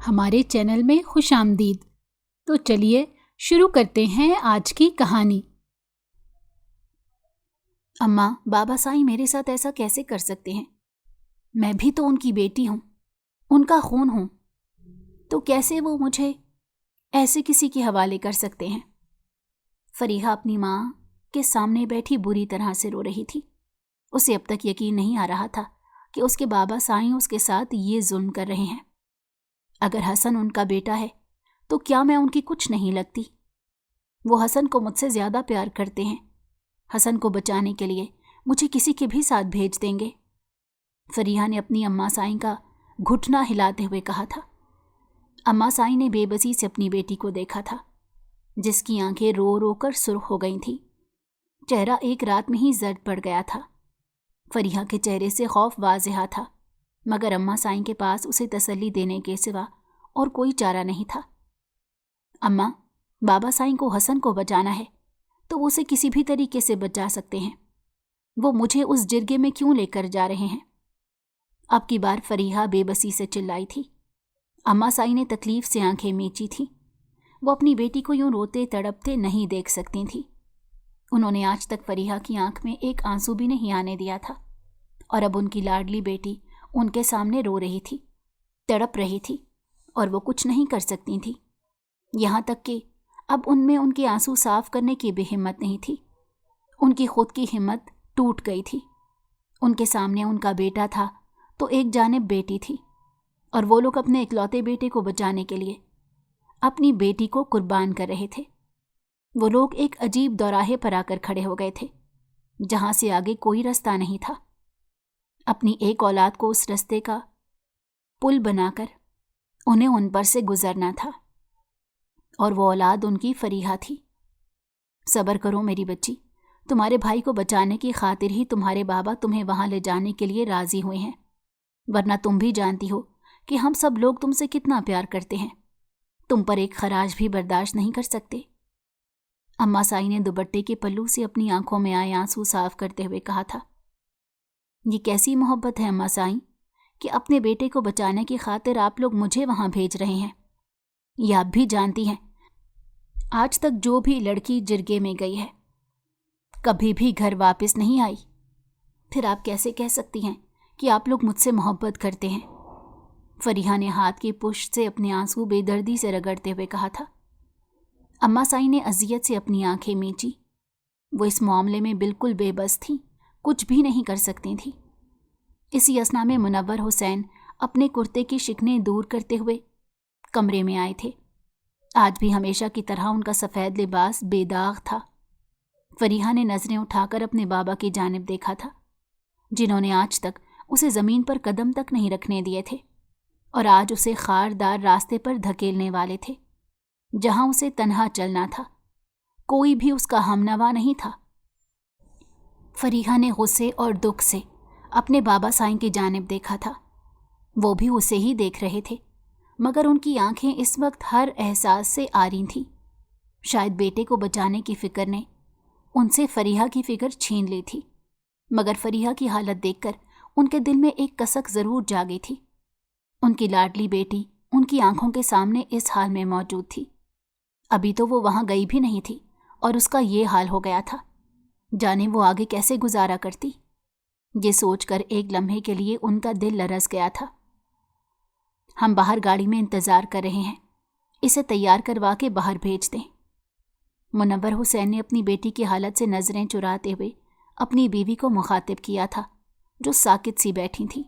ہمارے چینل میں خوش آمدید۔ تو چلیے شروع کرتے ہیں آج کی کہانی۔ اماں، بابا سائیں میرے ساتھ ایسا کیسے کر سکتے ہیں؟ میں بھی تو ان کی بیٹی ہوں، ان کا خون ہوں، تو کیسے وہ مجھے ایسے کسی کے حوالے کر سکتے ہیں؟ فریحہ اپنی ماں کے سامنے بیٹھی بری طرح سے رو رہی تھی۔ اسے اب تک یقین نہیں آ رہا تھا کہ اس کے بابا سائیں اس کے ساتھ یہ ظلم کر رہے ہیں۔ اگر حسن ان کا بیٹا ہے تو کیا میں ان کی کچھ نہیں لگتی؟ وہ حسن کو مجھ سے زیادہ پیار کرتے ہیں۔ حسن کو بچانے کے لیے مجھے کسی کے بھی ساتھ بھیج دیں گے۔ فریحہ نے اپنی اماں سائیں کا گھٹنا ہلاتے ہوئے کہا تھا۔ اماں سائیں نے بے بسی سے اپنی بیٹی کو دیکھا تھا، جس کی آنکھیں رو رو کر سرخ ہو گئی تھیں۔ چہرہ ایک رات میں ہی زرد پڑ گیا تھا۔ فریحہ کے چہرے سے خوف واضح تھا، مگر اماں سائیں کے پاس اسے تسلی دینے کے سوا اور کوئی چارہ نہیں تھا۔ اماں، بابا سائیں کو حسن کو بچانا ہے تو وہ اسے کسی بھی طریقے سے بچا سکتے ہیں۔ وہ مجھے اس جرگے میں کیوں لے کر جا رہے ہیں؟ اب کی بار فریحہ بے بسی سے چلائی تھی۔ اماں سائیں نے تکلیف سے آنکھیں میچی تھیں۔ وہ اپنی بیٹی کو یوں روتے تڑپتے نہیں دیکھ سکتی تھیں۔ انہوں نے آج تک فریحہ کی آنکھ میں ایک آنسو بھی نہیں آنے دیا تھا، اور اب ان کی لاڈلی بیٹی ان کے سامنے رو رہی تھی، تڑپ رہی تھی، اور وہ کچھ نہیں کر سکتی تھی۔ یہاں تک کہ اب ان میں ان کے آنسو صاف کرنے کی بھی ہمت نہیں تھی۔ ان کی خود کی ہمت ٹوٹ گئی تھی۔ ان کے سامنے ان کا بیٹا تھا تو ایک جانب بیٹی تھی، اور وہ لوگ اپنے اکلوتے بیٹے کو بچانے کے لیے اپنی بیٹی کو قربان کر رہے تھے۔ وہ لوگ ایک عجیب دوراہے پر آ کر کھڑے ہو گئے تھے، جہاں سے آگے کوئی رستہ نہیں تھا۔ اپنی ایک اولاد کو اس رستے کا پل بنا کر انہیں ان پر سے گزرنا تھا، اور وہ اولاد ان کی فریحہ تھی۔ صبر کرو میری بچی، تمہارے بھائی کو بچانے کی خاطر ہی تمہارے بابا تمہیں وہاں لے جانے کے لیے راضی ہوئے ہیں، ورنہ تم بھی جانتی ہو کہ ہم سب لوگ تم سے کتنا پیار کرتے ہیں، تم پر ایک خراج بھی برداشت نہیں کر سکتے۔ اماں سائیں نے دوپٹے کے پلو سے اپنی آنکھوں میں آئے آنسو صاف کرتے ہوئے کہا تھا۔ یہ کیسی محبت ہے اماں سائیں کہ اپنے بیٹے کو بچانے کی خاطر آپ لوگ مجھے وہاں بھیج رہے ہیں؟ یہ آپ بھی جانتی ہیں، آج تک جو بھی لڑکی جرگے میں گئی ہے کبھی بھی گھر واپس نہیں آئی، پھر آپ کیسے کہہ سکتی ہیں کہ آپ لوگ مجھ سے محبت کرتے ہیں؟ فریحہ نے ہاتھ کی پشت سے اپنے آنسو بے دردی سے رگڑتے ہوئے کہا تھا۔ اماں سائیں نے اذیت سے اپنی آنکھیں میچی۔ وہ اس معاملے میں بالکل بے بس تھیں، کچھ بھی نہیں کر سکتی تھیں۔ اسی اثنا میں منور حسین اپنے کرتے کی شکنیں دور کرتے ہوئے کمرے میں آئے تھے۔ آج بھی ہمیشہ کی طرح ان کا سفید لباس بے داغ تھا۔ فریحہ نے نظریں اٹھا کر اپنے بابا کی جانب دیکھا تھا، جنہوں نے آج تک اسے زمین پر قدم تک نہیں رکھنے دیے تھے، اور آج اسے خاردار راستے پر دھکیلنے والے تھے، جہاں اسے تنہا چلنا تھا۔ کوئی بھی اس کا ہمنوا نہیں تھا۔ فریحہ نے غصے اور دکھ سے اپنے بابا سائیں کی جانب دیکھا تھا۔ وہ بھی اسے ہی دیکھ رہے تھے، مگر ان کی آنکھیں اس وقت ہر احساس سے آری تھیں۔ شاید بیٹے کو بچانے کی فکر نے ان سے فریحہ کی فکر چھین لی تھی، مگر فریحہ کی حالت دیکھ کر ان کے دل میں ایک کسک ضرور جاگی تھی۔ ان کی لاڈلی بیٹی ان کی آنکھوں کے سامنے اس حال میں موجود تھی۔ ابھی تو وہ وہاں گئی بھی نہیں تھی اور اس کا یہ حال ہو گیا تھا۔ جانے وہ آگے کیسے گزارا کرتی؟ یہ سوچ کر ایک لمحے کے لیے ان کا دل لرز گیا تھا۔ ہم باہر گاڑی میں انتظار کر رہے ہیں، اسے تیار کروا کے باہر بھیج دیں۔ منور حسین نے اپنی بیٹی کی حالت سے نظریں چراتے ہوئے اپنی بیوی کو مخاطب کیا تھا، جو ساکت سی بیٹھی تھی۔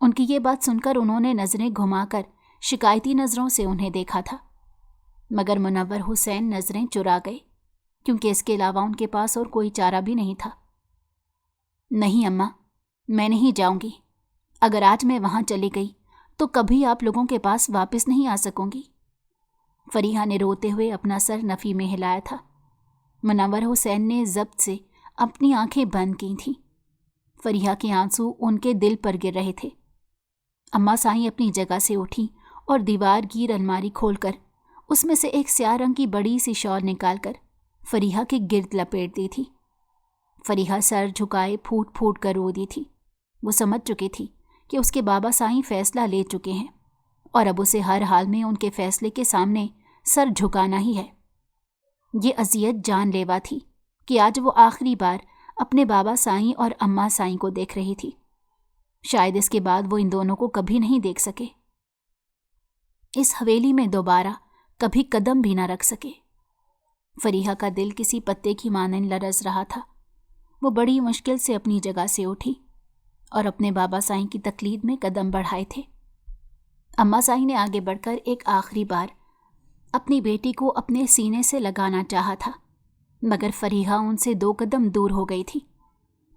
ان کی یہ بات سن کر انہوں نے نظریں گھما کر شکایتی نظروں سے انہیں دیکھا تھا، مگر منور حسین نظریں چرا گئے، کیونکہ اس کے علاوہ ان کے پاس اور کوئی چارہ بھی نہیں تھا۔ نہیں اماں، میں نہیں جاؤں گی۔ اگر آج میں وہاں چلی گئی تو کبھی آپ لوگوں کے پاس واپس نہیں آ سکوں گی۔ فریحہ نے روتے ہوئے اپنا سر نفی میں ہلایا تھا۔ منور حسین نے ضبط سے اپنی آنکھیں بند کی تھیں۔ فریحہ کے آنسو ان کے دل پر گر رہے تھے۔ اماں سائیں اپنی جگہ سے اٹھیں اور دیوار گیر الماری کھول کر اس میں سے ایک سیاہ رنگ کی بڑی سی شال نکال کر فریحہ کے گرد لپیٹ دی تھی۔ فریحہ سر جھکائے پھوٹ پھوٹ کر رو دی تھی۔ وہ سمجھ چکی تھی کہ اس کے بابا سائیں فیصلہ لے چکے ہیں اور اب اسے ہر حال میں ان کے فیصلے کے سامنے سر جھکانا ہی ہے۔ یہ اذیت جان لیوا تھی کہ آج وہ آخری بار اپنے بابا سائیں اور اماں سائیں کو دیکھ رہی تھی۔ شاید اس کے بعد وہ ان دونوں کو کبھی نہیں دیکھ سکے، اس حویلی میں دوبارہ کبھی قدم بھی نہ رکھ سکے۔ فریحہ کا دل کسی پتے کی مانند لرز رہا تھا۔ وہ بڑی مشکل سے اپنی جگہ سے اٹھی اور اپنے بابا سائیں کی تقلید میں قدم بڑھائے تھے۔ اماں سائیں نے آگے بڑھ کر ایک آخری بار اپنی بیٹی کو اپنے سینے سے لگانا چاہا تھا، مگر فریحہ ان سے 2 قدم دور ہو گئی تھی۔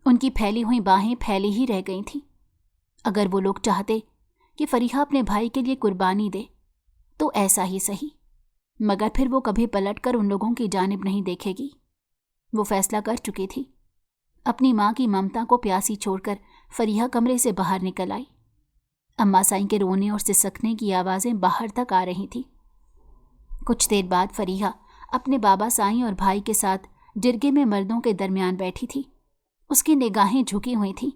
ان کی پھیلی ہوئی باہیں پھیلی ہی رہ گئی تھیں۔ اگر وہ لوگ چاہتے کہ فریحہ اپنے بھائی کے لیے قربانی دے تو ایسا ہی صحیح، مگر پھر وہ کبھی پلٹ کر ان لوگوں کی جانب نہیں دیکھے گی۔ وہ فیصلہ کر چکی تھی۔ اپنی ماں کی ممتا کو پیاسی چھوڑ کر فریحہ کمرے سے باہر نکل آئی۔ اماں سائیں کے رونے اور سسکنے کی آوازیں باہر تک آ رہی تھیں۔ کچھ دیر بعد فریحہ اپنے بابا سائیں اور بھائی کے ساتھ جرگے میں مردوں کے درمیان بیٹھی تھی۔ اس کی نگاہیں جھکی ہوئی تھیں۔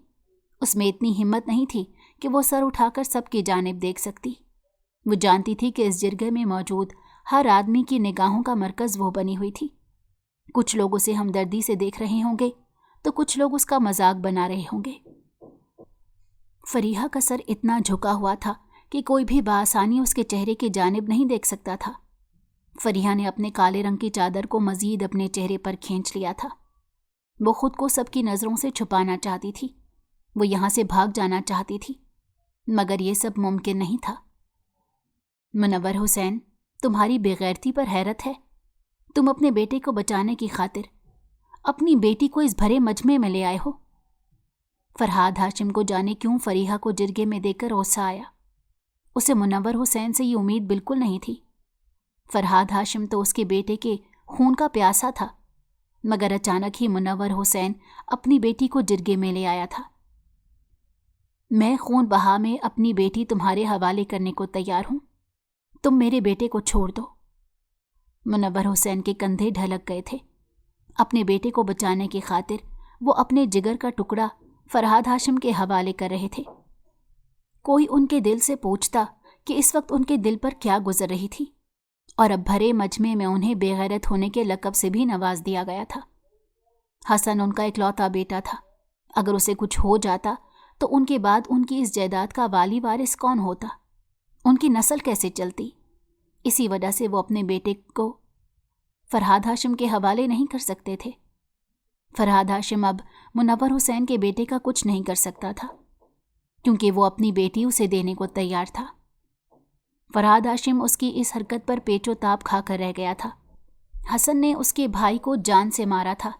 اس میں اتنی ہمت نہیں تھی کہ وہ سر اٹھا کر سب کی جانب دیکھ سکتی۔ وہ جانتی تھی کہ اس جرگے میں موجود ہر آدمی کی نگاہوں کا مرکز وہ بنی ہوئی تھی۔ کچھ لوگ اسے ہمدردی سے دیکھ رہے ہوں گے تو کچھ لوگ اس کا مذاق بنا رہے ہوں گے۔ فریحہ کا سر اتنا جھکا ہوا تھا کہ کوئی بھی بآسانی اس کے چہرے کی جانب نہیں دیکھ سکتا تھا۔ فریحہ نے اپنے کالے رنگ کی چادر کو مزید اپنے چہرے پر کھینچ لیا تھا۔ وہ خود کو سب کی نظروں سے چھپانا چاہتی تھی۔ وہ یہاں سے بھاگ جانا چاہتی تھی، مگر یہ سب ممکن نہیں تھا۔ منور حسین، تمہاری بے غیرتی پر حیرت ہے۔ تم اپنے بیٹے کو بچانے کی خاطر اپنی بیٹی کو اس بھرے مجمع میں لے آئے ہو۔ فرحاد ہاشم کو جانے کیوں فریحہ کو جرگے میں دیکھ کر غصہ آیا۔ اسے منور حسین سے یہ امید بالکل نہیں تھی۔ فرحاد ہاشم تو اس کے بیٹے کے خون کا پیاسا تھا، مگر اچانک ہی منور حسین اپنی بیٹی کو جرگے میں لے آیا تھا۔ میں خون بہا میں اپنی بیٹی تمہارے حوالے کرنے کو تیار ہوں، تم میرے بیٹے کو چھوڑ دو۔ منور حسین کے کندھے ڈھلک گئے تھے۔ اپنے بیٹے کو بچانے کی خاطر وہ اپنے جگر کا ٹکڑا فرحاد ہاشم کے حوالے کر رہے تھے۔ کوئی ان کے دل سے پوچھتا کہ اس وقت ان کے دل پر کیا گزر رہی تھی، اور اب بھرے مجمع میں انہیں بے غیرت ہونے کے لقب سے بھی نواز دیا گیا تھا۔ حسن ان کا اکلوتا بیٹا تھا۔ اگر اسے کچھ ہو جاتا تو ان کے بعد ان کی اس جائیداد کا والی وارث کون ہوتا؟ ان کی نسل کیسے چلتی؟ اسی وجہ سے وہ اپنے بیٹے کو فرحاد ہاشم کے حوالے نہیں کر سکتے تھے۔ فرحاد ہاشم اب منور حسین کے بیٹے کا کچھ نہیں کر سکتا تھا، کیونکہ وہ اپنی بیٹی اسے دینے کو تیار تھا۔ فرحاد ہاشم اس کی اس حرکت پر پیچ و تاب کھا کر رہ گیا تھا۔ حسن نے اس کے بھائی کو جان سے مارا تھا،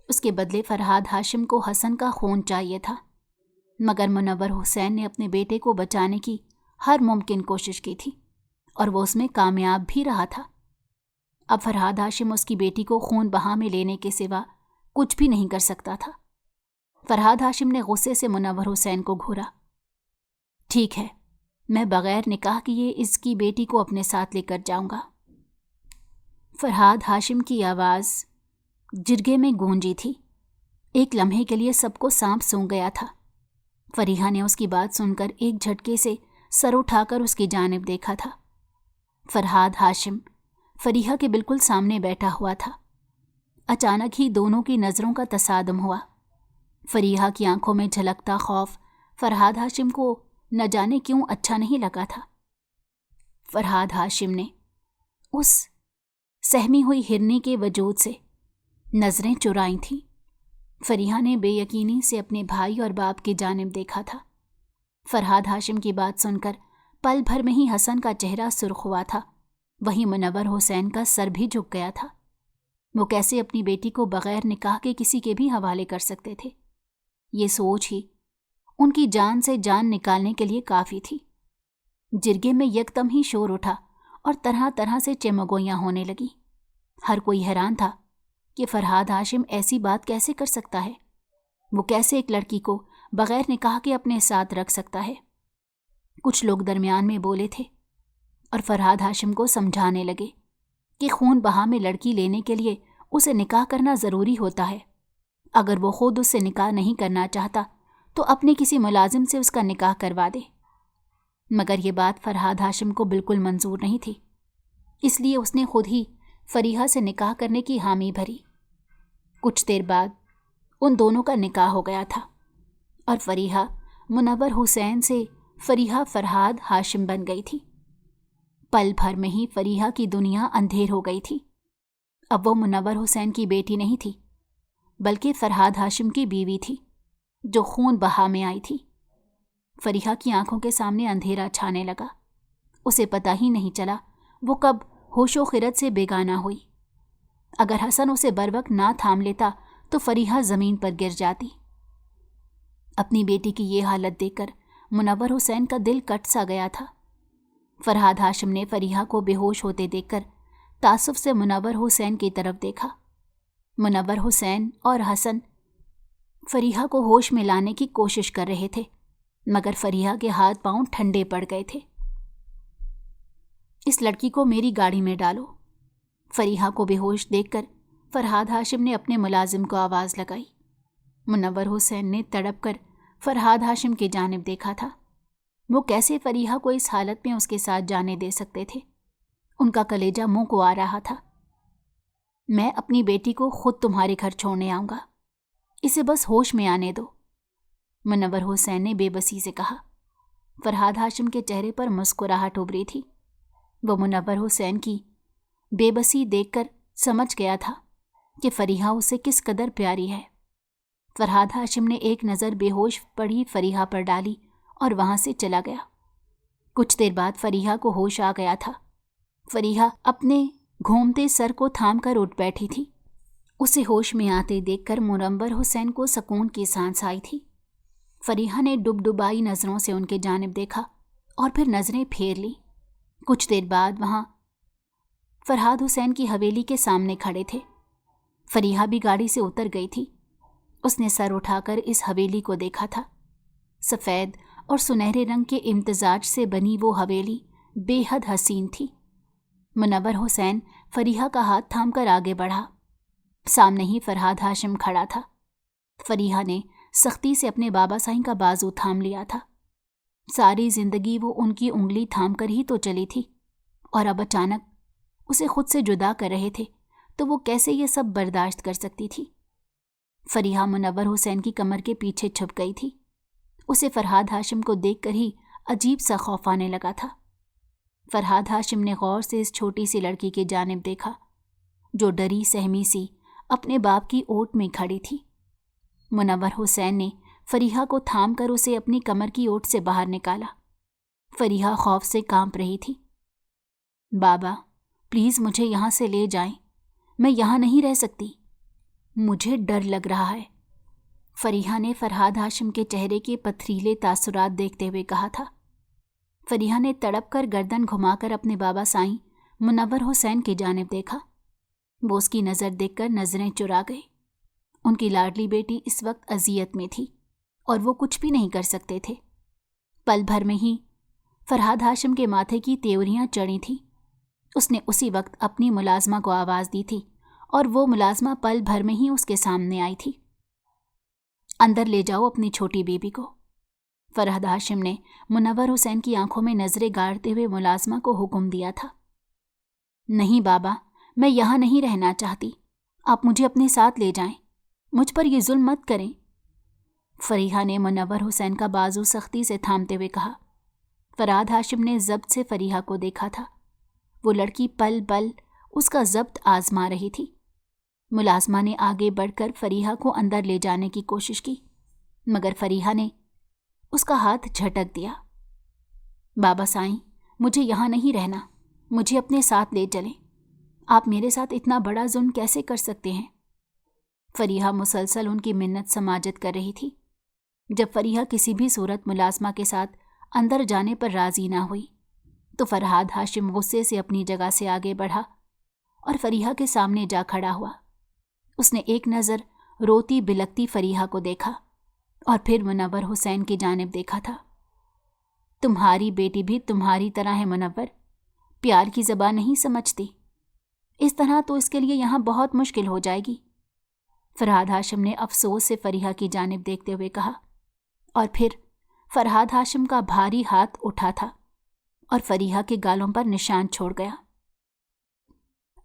اس کے بدلے فرحاد ہاشم کو حسن کا خون چاہیے تھا، مگر منور حسین نے اپنے بیٹے کو بچانے کی ہر ممکن کوشش کی تھی اور وہ اس میں کامیاب بھی رہا تھا۔ اب فرحاد ہاشم اس کی بیٹی کو خون بہا میں لینے کے سوا کچھ بھی نہیں کر سکتا تھا۔ فرحاد ہاشم نے غصے سے منور حسین کو گھورا۔ ٹھیک ہے، میں بغیر نکاح کیے اس کی بیٹی کو اپنے ساتھ لے کر جاؤں گا۔ فرحاد ہاشم کی آواز جرگے میں گونجی تھی۔ ایک لمحے کے لیے سب کو سانپ سونگھ گیا تھا۔ فریحہ نے اس کی بات سن کر ایک جھٹکے سے سر اٹھا کر اس کی جانب دیکھا تھا۔ فرحاد ہاشم فریحہ کے بالکل سامنے بیٹھا ہوا تھا۔ اچانک ہی دونوں کی نظروں کا تصادم ہوا۔ فریحہ کی آنکھوں میں جھلکتا خوف فرحاد ہاشم کو نہ جانے کیوں اچھا نہیں لگا تھا۔ فرحاد ہاشم نے اس سہمی ہوئی ہرنی کے وجود سے نظریں چرائیں تھیں۔ فریحہ نے بے یقینی سے اپنے بھائی اور باپ کی جانب دیکھا تھا۔ فرحاد ہاشم کی بات سن کر پل بھر میں ہی حسن کا چہرہ سرخ ہوا تھا، وہیں منور حسین کا سر بھی جھک گیا تھا۔ وہ کیسے اپنی بیٹی کو بغیر نکاح کے کسی کے بھی حوالے کر سکتے تھے؟ یہ سوچ ہی ان کی جان سے جان نکالنے کے لیے کافی تھی۔ جرگے میں یکدم ہی شور اٹھا اور طرح طرح سے چمگوئیاں ہونے لگی۔ ہر کوئی حیران تھا کہ فرحاد ہاشم ایسی بات کیسے کر سکتا ہے؟ وہ کیسے ایک لڑکی کو بغیر نکاح کے اپنے ساتھ رکھ سکتا ہے؟ کچھ لوگ درمیان میں بولے تھے اور فرحاد ہاشم کو سمجھانے لگے کہ خون بہا میں لڑکی لینے کے لیے اسے نکاح کرنا ضروری ہوتا ہے۔ اگر وہ خود اس سے نکاح نہیں کرنا چاہتا تو اپنے کسی ملازم سے اس کا نکاح کروا دے۔ मगर ये बात फरहाद हाशिम को बिल्कुल मंजूर नहीं थी, इसलिए उसने खुद ही फरीहा से निकाह करने की हामी भरी। कुछ देर बाद उन दोनों का निकाह हो गया था और फरीहा मुनव्वर हुसैन से फरीहा फरहाद हाशिम बन गई थी। पल भर में ही फरीहा की दुनिया अंधेर हो गई थी। अब वो मुनव्वर हुसैन की बेटी नहीं थी, बल्कि फरहाद हाशिम की बीवी थी, जो खून बहा में आई थी। फरीहा की आंखों के सामने अंधेरा छाने लगा। उसे पता ही नहीं चला वो कब होशो खिरत से बेगाना हुई। अगर हसन उसे बरवक्त ना थाम लेता तो फरीहा ज़मीन पर गिर जाती। अपनी बेटी की ये हालत देखकर मुनव्वर हुसैन का दिल कट सा गया था। फरहाद हाशिम ने फरीहा को बेहोश होते देखकर तासुफ से मुनव्वर हुसैन की तरफ देखा। मुनव्वर हुसैन और हसन फरीहा को होश में लाने की कोशिश कर रहे थे, मगर फरीहा के हाथ पांव ठंडे पड़ गए थे। इस लड़की को मेरी गाड़ी में डालो। फरीहा को बेहोश देखकर फरहाद हाशिम ने अपने मुलाजिम को आवाज़ लगाई। मुनव्वर हुसैन ने तड़प कर फरहाद हाशिम की जानिब देखा था। वो कैसे फरीहा को इस हालत में उसके साथ जाने दे सकते थे? उनका कलेजा मुंह को आ रहा था। मैं अपनी बेटी को खुद तुम्हारे घर छोड़ने आऊँगा, इसे बस होश में आने दो, मुनव्वर हुसैन ने बेबसी से कहा। फरहाद हाशिम के चेहरे पर मुस्कुराहट उभरी थी। वो मुनव्वर हुसैन की बेबसी देखकर समझ गया था कि फरीहा उसे किस कदर प्यारी है। फरहाद हाशिम ने एक नज़र बेहोश पड़ी फरीहा पर डाली और वहाँ से चला गया। कुछ देर बाद फरीहा को होश आ गया था। फरीहा अपने घूमते सर को थाम कर उठ बैठी थी। उसे होश में आते देखकर मुनव्वर हुसैन को सुकून की सांस आई थी। फरीहा ने डुबडुबाई नज़रों से उनके जानिब देखा और फिर नज़रें फेर ली। कुछ देर बाद वहाँ फरहाद हुसैन की हवेली के सामने खड़े थे। फरीहा भी गाड़ी से उतर गई थी। उसने सर उठाकर इस हवेली को देखा था। सफ़ेद और सुनहरे रंग के इम्तिजाज से बनी वो हवेली बेहद हसीन थी। मुनव्वर हुसैन फरीहा का हाथ थामकर आगे बढ़ा। सामने ही फरहाद हाशिम खड़ा था। फरीहा ने सख्ती से अपने बाबा साईं का बाजू थाम लिया था। सारी जिंदगी वो उनकी उंगली थाम कर ही तो चली थी, और अब अचानक उसे खुद से जुदा कर रहे थे, तो वो कैसे ये सब बर्दाश्त कर सकती थी? फरीहा मुनव्वर हुसैन की कमर के पीछे छुप गई थी। उसे फरहाद हाशिम को देखकर ही अजीब सा खौफ आने लगा था। फरहाद हाशिम ने गौर से इस छोटी सी लड़की की जानिब देखा, जो डरी सहमी सी अपने बाप की ओट में खड़ी थी। मुनव्वर हुसैन ने फरीहा को थाम कर उसे अपनी कमर की ओट से बाहर निकाला। फरीहा खौफ से कांप रही थी। बाबा, प्लीज़ मुझे यहाँ से ले जाएं, मैं यहाँ नहीं रह सकती, मुझे डर लग रहा है, फरीहा ने फरहाद हाशिम के चेहरे के पथरीले तासुरात देखते हुए कहा था। फरीहा ने तड़प कर गर्दन घुमाकर अपने बाबा साईं मुनव्वर हुसैन की जानिब देखा। वो उसकी नज़र देखकर नज़रें चुरा गए। उनकी लाडली बेटी इस वक्त अजियत में थी और वो कुछ भी नहीं कर सकते थे। पल भर में ही फरहाद हाशिम के माथे की त्योरियां चढ़ी थीं। उसने उसी वक्त अपनी मुलाजमा को आवाज़ दी थी और वो मुलाजमा पल भर में ही उसके सामने आई थी। अंदर ले जाओ अपनी छोटी बीबी को, फरहाद हाशिम ने मुनव्वर हुसैन की आंखों में नज़रें गाड़ते हुए मुलाजमा को हुक्म दिया था। नहीं बाबा, मैं यहाँ नहीं रहना चाहती, आप मुझे अपने साथ ले जाएं, मुझ पर यह जुल्म मत करें, फरीहा ने मुनव्वर हुसैन का बाजू सख्ती से थामते हुए कहा। फरहाद हाशिम ने ज़ब्त से फरीहा को देखा था। वो लड़की पल पल उसका ज़ब्त आजमा रही थी। मुलाजमा ने आगे बढ़कर फरीहा को अंदर ले जाने की कोशिश की, मगर फरीहा ने उसका हाथ झटक दिया। बाबा साईं, मुझे यहाँ नहीं रहना, मुझे अपने साथ ले चलें, आप मेरे साथ इतना बड़ा जुल्म कैसे कर सकते हैं? फरीहा मुसलसल उनकी मिन्नत समाजत कर रही थी। जब फरीहा किसी भी सूरत मुलाजमा के साथ अंदर जाने पर राज़ी ना हुई, तो फरहाद हाशिम गुस्से से अपनी जगह से आगे बढ़ा और फरीहा के सामने जा खड़ा हुआ। उसने एक नज़र रोती बिलकती फरीहा को देखा और फिर मुनव्वर हुसैन की जानिब देखा था। तुम्हारी बेटी भी तुम्हारी तरह है मुनव्वर, प्यार की ज़बान नहीं समझती, इस तरह तो इसके लिए यहाँ बहुत मुश्किल हो जाएगी, फरहाद हाशिम ने अफसोस से फरीहा की जानिब देखते हुए कहा। और फिर फरहाद हाशिम का भारी हाथ उठा था और फरीहा के गालों पर निशान छोड़ गया।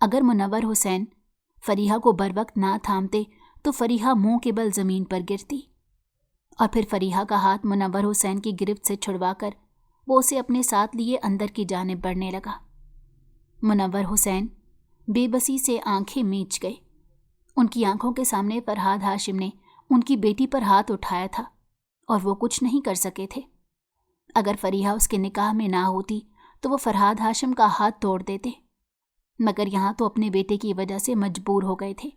अगर मुनव्वर हुसैन फरीहा को बरवक्त ना थामते तो फरीहा मुंह के बल ज़मीन पर गिरती, और फिर फरीहा का हाथ मुनव्वर हुसैन की गिरफ्त से छुड़वाकर वो उसे अपने साथ लिए अंदर की जानिब बढ़ने लगा। मुनव्वर हुसैन बेबसी से आंखें मीच गए। उनकी आंखों के सामने फरहाद हाशिम ने उनकी बेटी पर हाथ उठाया था और वो कुछ नहीं कर सके थे। अगर फरीहा उसके निकाह में ना होती तो वो फरहाद हाशिम का हाथ तोड़ देते, मगर यहाँ तो अपने बेटे की वजह से मजबूर हो गए थे।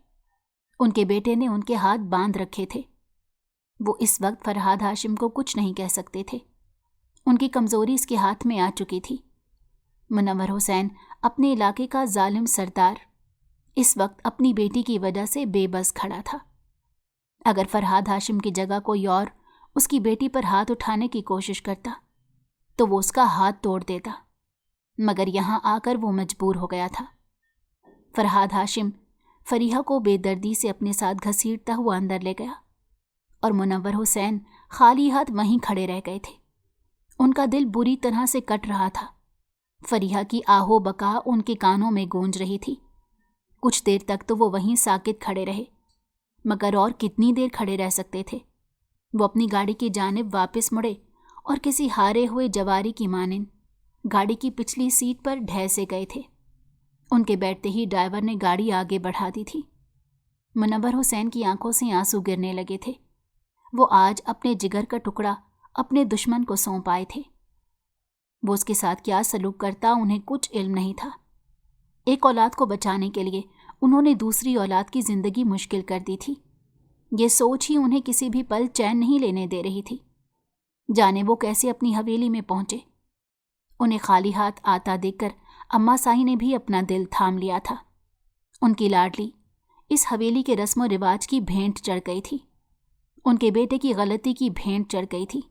उनके बेटे ने उनके हाथ बांध रखे थे। वो इस वक्त फरहाद हाशिम को कुछ नहीं कह सकते थे। उनकी कमज़ोरी इसके हाथ में आ चुकी थी। मुनव्वर हुसैन अपने इलाके का जालिम सरदार इस वक्त अपनी बेटी की वजह से बेबस खड़ा था। अगर फरहाद हाशिम की जगह कोई और उसकी बेटी पर हाथ उठाने की कोशिश करता तो वो उसका हाथ तोड़ देता, मगर यहाँ आकर वो मजबूर हो गया था। फरहाद हाशिम फरीहा को बेदर्दी से अपने साथ घसीटता हुआ अंदर ले गया और मुनव्वर हुसैन खाली हाथ वहीं खड़े रह गए थे। उनका दिल बुरी तरह से कट रहा था। फरीहा की आहो बका उनके कानों में गूंज रही थी। कुछ देर तक तो वो वहीं साकित खड़े रहे, मगर और कितनी देर खड़े रह सकते थे। वो अपनी गाड़ी की जानिब वापस मुड़े और किसी हारे हुए जवारी की मानिंद गाड़ी की पिछली सीट पर ढह से गए थे। उनके बैठते ही ड्राइवर ने गाड़ी आगे बढ़ा दी थी। मुनव्वर हुसैन की आंखों से आंसू गिरने लगे थे। वो आज अपने जिगर का टुकड़ा अपने दुश्मन को सौंप आए थे। वो उसके साथ क्या सलूक करता उन्हें कुछ इल्म नहीं था। एक औलाद को बचाने के लिए उन्होंने दूसरी औलाद की जिंदगी मुश्किल कर दी थी। ये सोच ही उन्हें किसी भी पल चैन नहीं लेने दे रही थी। जाने वो कैसे अपनी हवेली में पहुंचे। उन्हें खाली हाथ आता देखकर अम्मा साई ने भी अपना दिल थाम लिया था। उनकी लाडली इस हवेली के रस्म रिवाज की भेंट चढ़ गई थी। उनके बेटे की गलती की भेंट चढ़ गई थी।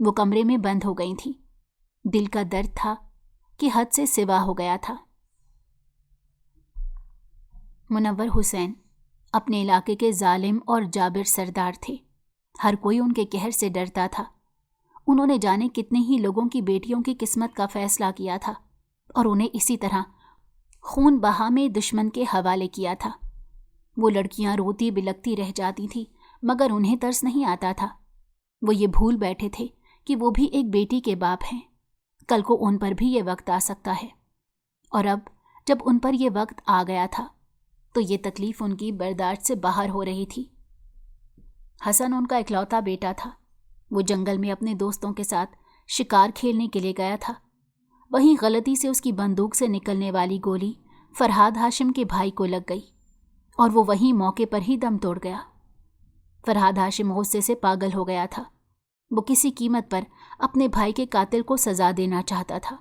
वो कमरे में बंद हो गई थी। दिल का दर्द था कि हद से सिवा हो गया था। मुनव्वर हुसैन अपने इलाके के जालिम और जाबिर सरदार थे। हर कोई उनके कहर से डरता था। उन्होंने जाने कितने ही लोगों की बेटियों की किस्मत का फैसला किया था और उन्हें इसी तरह खून बहा में दुश्मन के हवाले किया था। वो लड़कियां रोती बिलखती रह जाती थीं, मगर उन्हें तरस नहीं आता था। वो ये भूल बैठे थे कि वो भी एक बेटी के बाप हैं। कल को उन पर भी ये वक्त आ सकता है, और अब जब उन पर ये वक्त आ गया था तो ये तकलीफ उनकी बर्दाश्त से बाहर हो रही थी। हसन उनका इकलौता बेटा था। वो जंगल में अपने दोस्तों के साथ शिकार खेलने के लिए गया था। वहीं गलती से उसकी बंदूक से निकलने वाली गोली फरहाद हाशिम के भाई को लग गई और वो वहीं मौके पर ही दम तोड़ गया। फरहाद हाशिम गुस्से से पागल हो गया था। वो किसी कीमत पर अपने भाई के कातिल को सजा देना चाहता था।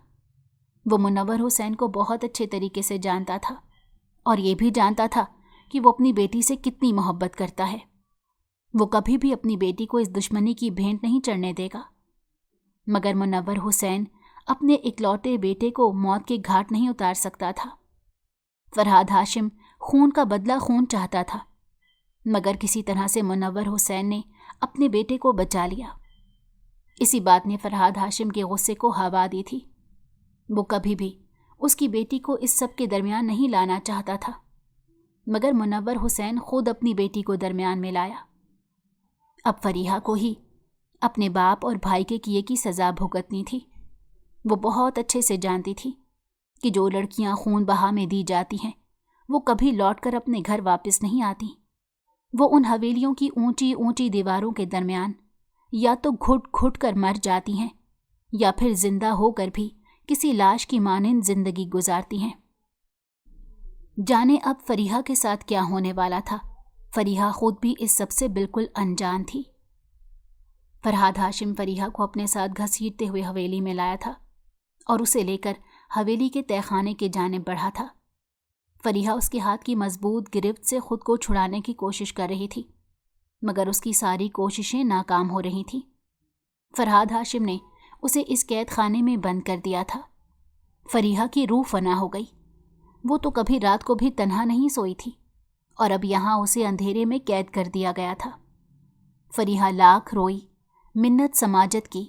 वो मुनव्वर हुसैन को बहुत अच्छे तरीके से जानता था और ये भी जानता था कि वो अपनी बेटी से कितनी मोहब्बत करता है। वो कभी भी अपनी बेटी को इस दुश्मनी की भेंट नहीं चढ़ने देगा। मगर मुनव्वर हुसैन अपने इकलौते बेटे को मौत के घाट नहीं उतार सकता था। फरहाद हाशिम खून का बदला खून चाहता था, मगर किसी तरह से मुनव्वर हुसैन ने अपने बेटे को बचा लिया। इसी बात ने फरहाद हाशिम के गुस्से को हवा दी थी। वो कभी भी उसकी बेटी को इस सब के दरमियान नहीं लाना चाहता था, मगर मुनव्वर हुसैन खुद अपनी बेटी को दरमियान में लाया। अब फरीहा को ही अपने बाप और भाई के किए की सज़ा भुगतनी थी। वो बहुत अच्छे से जानती थी कि जो लड़कियां खून बहा में दी जाती हैं वो कभी लौटकर अपने घर वापस नहीं आती। वो उन हवेलियों की ऊंची ऊंची दीवारों के दरमियान या तो घुट घुट कर मर जाती हैं या फिर जिंदा होकर भी किसी लाश की मानिंद जिंदगी गुजारती हैं। जाने अब फरीहा के साथ क्या होने वाला था। फरीहा खुद भी इस सब से बिल्कुल अनजान थी। फरहाद हाशिम फरीहा को अपने साथ घसीटते हुए हवेली में लाया था और उसे लेकर हवेली के तहखाने के जानिब बढ़ा था। फरीहा उसके हाथ की मजबूत गिरफ्त से खुद को छुड़ाने की कोशिश कर रही थी, मगर उसकी सारी कोशिशें नाकाम हो रही थीं। फरहाद हाशिम ने उसे इस कैद खाने में बंद कर दिया था। फरीहा की रूह फना हो गई। वो तो कभी रात को भी तन्हा नहीं सोई थी और अब यहाँ उसे अंधेरे में कैद कर दिया गया था। फरीहा लाख रोई, मिन्नत समाजत की,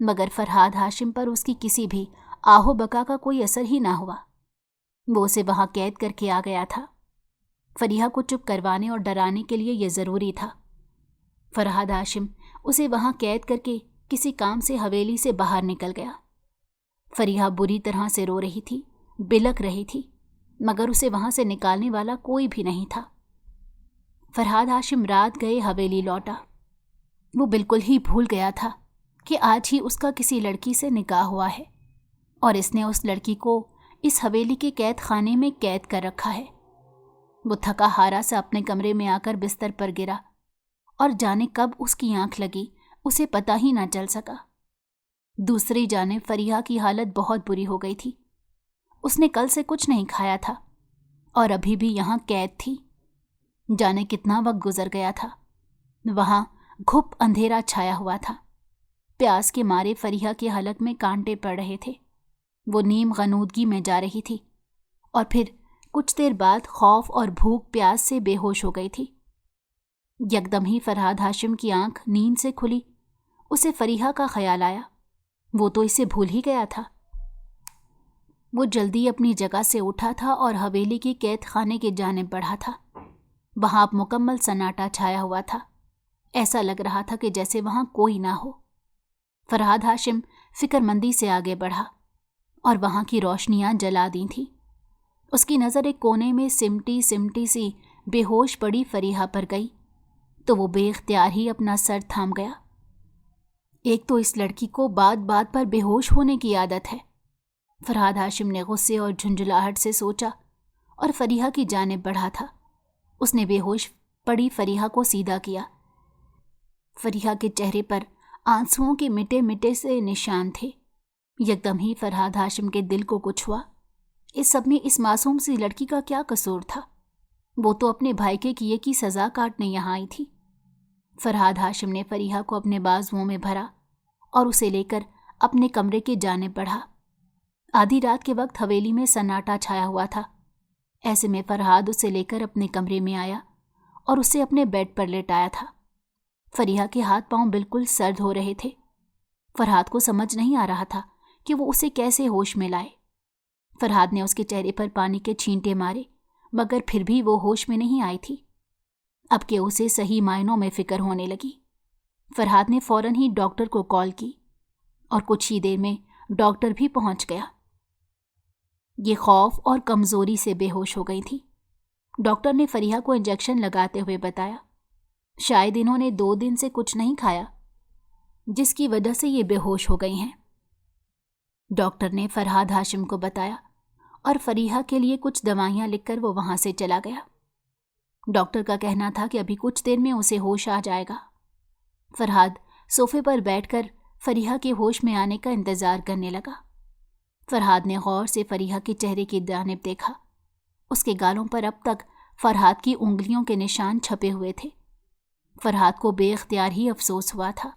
मगर फरहाद हाशिम पर उसकी किसी भी आहो बका का कोई असर ही ना हुआ। वो उसे वहां कैद करके आ गया था। फरीहा को चुप करवाने और डराने के लिए यह ज़रूरी था। फरहाद हाशिम उसे वहां कैद करके किसी काम से हवेली से बाहर निकल गया। फरीहा बुरी तरह से रो रही थी, बिलक रही थी, मगर उसे वहां से निकालने वाला कोई भी नहीं था। फरहाद हाशिम रात गए हवेली लौटा। वो बिल्कुल ही भूल गया था कि आज ही उसका किसी लड़की से निकाह हुआ है और इसने उस लड़की को इस हवेली के कैद खाने में कैद कर रखा है। वो थका हारा सा अपने कमरे में आकर बिस्तर पर गिरा और जाने कब उसकी आंख लगी उसे पता ही ना चल सका। दूसरी जानिब फरीहा की हालत बहुत बुरी हो गई थी। उसने कल से कुछ नहीं खाया था और अभी भी यहाँ कैद थी। जाने कितना वक्त गुजर गया था। वहां घुप अंधेरा छाया हुआ था। प्यास के मारे फरीहा के हलक में कांटे पड़ रहे थे। वो नीम गनूदगी में जा रही थी और फिर कुछ देर बाद खौफ और भूख प्यास से बेहोश हो गई थी। यकदम ही फरहाद हाशिम की आंख नींद से खुली। उसे फरीहा का ख्याल आया। वो तो इसे भूल ही गया था। वो जल्दी अपनी जगह से उठा था और हवेली के कैद खाने के जाने बढ़ा था। वहां अब मुकम्मल सन्नाटा छाया हुआ था। ऐसा लग रहा था कि जैसे वहां कोई ना हो। फरहाद हाशिम फिक्रमंदी से आगे बढ़ा और वहां की रोशनियां जला दी थीं। उसकी नज़र एक कोने में सिमटी सिमटी सी बेहोश पड़ी फरीहा पर गई तो वो बेख्तियार ही अपना सर थाम गया। एक तो इस लड़की को बात बात पर बेहोश होने की आदत है। फरहाद हाशिम ने गुस्से और झुंझलाहट से सोचा और फरीहा की जानिब बढ़ा था। उसने बेहोश पड़ी फरीहा को सीधा किया। फरीहा के चेहरे पर आंसुओं के मिटे मिटे से निशान थे। यकदम ही फरहाद हाशिम के दिल को कुछ हुआ। इस सब में इस मासूम सी लड़की का क्या कसूर था? वो तो अपने भाई के किए की सज़ा काटने यहाँ आई थी। फरहाद हाशिम ने फरीहा को अपने बाजुओं में भरा और उसे लेकर अपने कमरे के जानिब बढ़ा। आधी रात के वक्त हवेली में सन्नाटा छाया हुआ था। ऐसे में फरहाद उसे लेकर अपने कमरे में आया और उसे अपने बेड पर लेटाया था। फरीहा के हाथ पांव बिल्कुल सर्द हो रहे थे। फरहाद को समझ नहीं आ रहा था कि वो उसे कैसे होश में लाए। फरहाद ने उसके चेहरे पर पानी के छींटे मारे मगर फिर भी वो होश में नहीं आई थी। अब के उसे सही मायनों में फिक्र होने लगी। फरहाद ने फौरन ही डॉक्टर को कॉल की और कुछ ही देर में डॉक्टर भी पहुंच गया। ये खौफ और कमज़ोरी से बेहोश हो गई थी। डॉक्टर ने फरीहा को इंजेक्शन लगाते हुए बताया, शायद इन्होंने 2 दिन से कुछ नहीं खाया जिसकी वजह से ये बेहोश हो गई हैं। डॉक्टर ने फरहाद हाशिम को बताया और फरीहा के लिए कुछ दवाइयाँ लिखकर वो वहाँ से चला गया। डॉक्टर का कहना था कि अभी कुछ देर में उसे होश आ जाएगा। फरहाद सोफे पर बैठकर फरीहा के होश में आने का इंतज़ार करने लगा। फरहाद ने गौर से फरीहा के चेहरे की जानिब देखा। उसके गालों पर अब तक फरहाद की उंगलियों के निशान छपे हुए थे। फरहाद को बेख्तियार ही अफसोस हुआ था।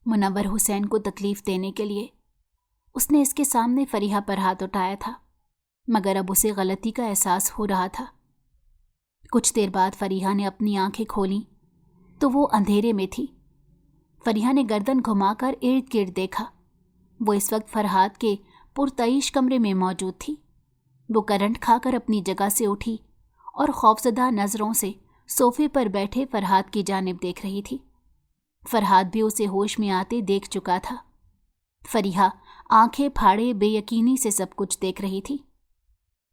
मुनव्वर हुसैन को तकलीफ़ देने के लिए उसने इसके सामने फरीहा पर हाथ उठाया था, मगर अब उसे गलती का एहसास हो रहा था। कुछ देर बाद फरीहा ने अपनी आंखें खोलीं तो वो अंधेरे में थी। फरीहा ने गर्दन घुमाकर इर्द गिर्द देखा। वो इस वक्त फरहाद के पुरतईश कमरे में मौजूद थी। वो करंट खाकर अपनी जगह से उठी और खौफजदा नज़रों से सोफे पर बैठे फरहाद की जानिब देख रही थी। फरहाद भी उसे होश में आते देख चुका था। फरीहा आंखें फाड़े बेयकीनी से सब कुछ देख रही थी।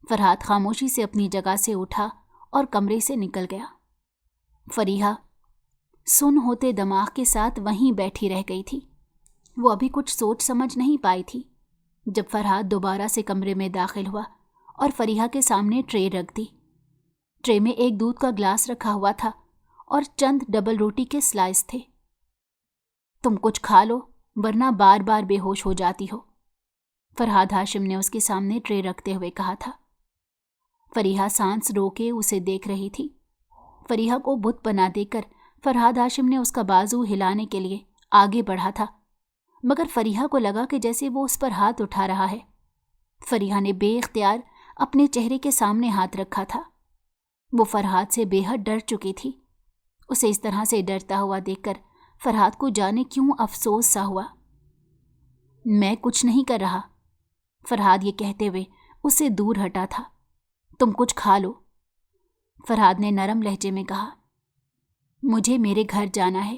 फरहाद खामोशी से अपनी जगह से उठा और कमरे से निकल गया। फरीहा सुन होते दिमाग के साथ वहीं बैठी रह गई थी। वो अभी कुछ सोच समझ नहीं पाई थी जब फरहाद दोबारा से कमरे में दाखिल हुआ और फरीहा के सामने ट्रे रख दी। ट्रे में एक दूध का ग्लास रखा हुआ था और चंद डबल रोटी के स्लाइस थे। तुम कुछ खा लो वरना बार बार बेहोश हो जाती हो, फरहाद हाशिम ने उसके सामने ट्रे रखते हुए कहा था। फरीहा सांस रोके उसे देख रही थी। फरीहा को बुत बना देकर फरहाद हाशिम ने उसका बाजू हिलाने के लिए आगे बढ़ा था, मगर फरीहा को लगा कि जैसे वो उस पर हाथ उठा रहा है। फरीहा ने बेख्तियार अपने चेहरे के सामने हाथ रखा था। वो फरहाद से बेहद डर चुकी थी। उसे इस तरह से डरता हुआ देखकर فرحاد کو جانے کیوں افسوس سا ہوا۔ میں کچھ نہیں کر رہا، فرحاد یہ کہتے ہوئے اس سے دور ہٹا تھا۔ تم کچھ کھا لو، فرحاد نے نرم لہجے میں کہا۔ مجھے میرے گھر جانا ہے،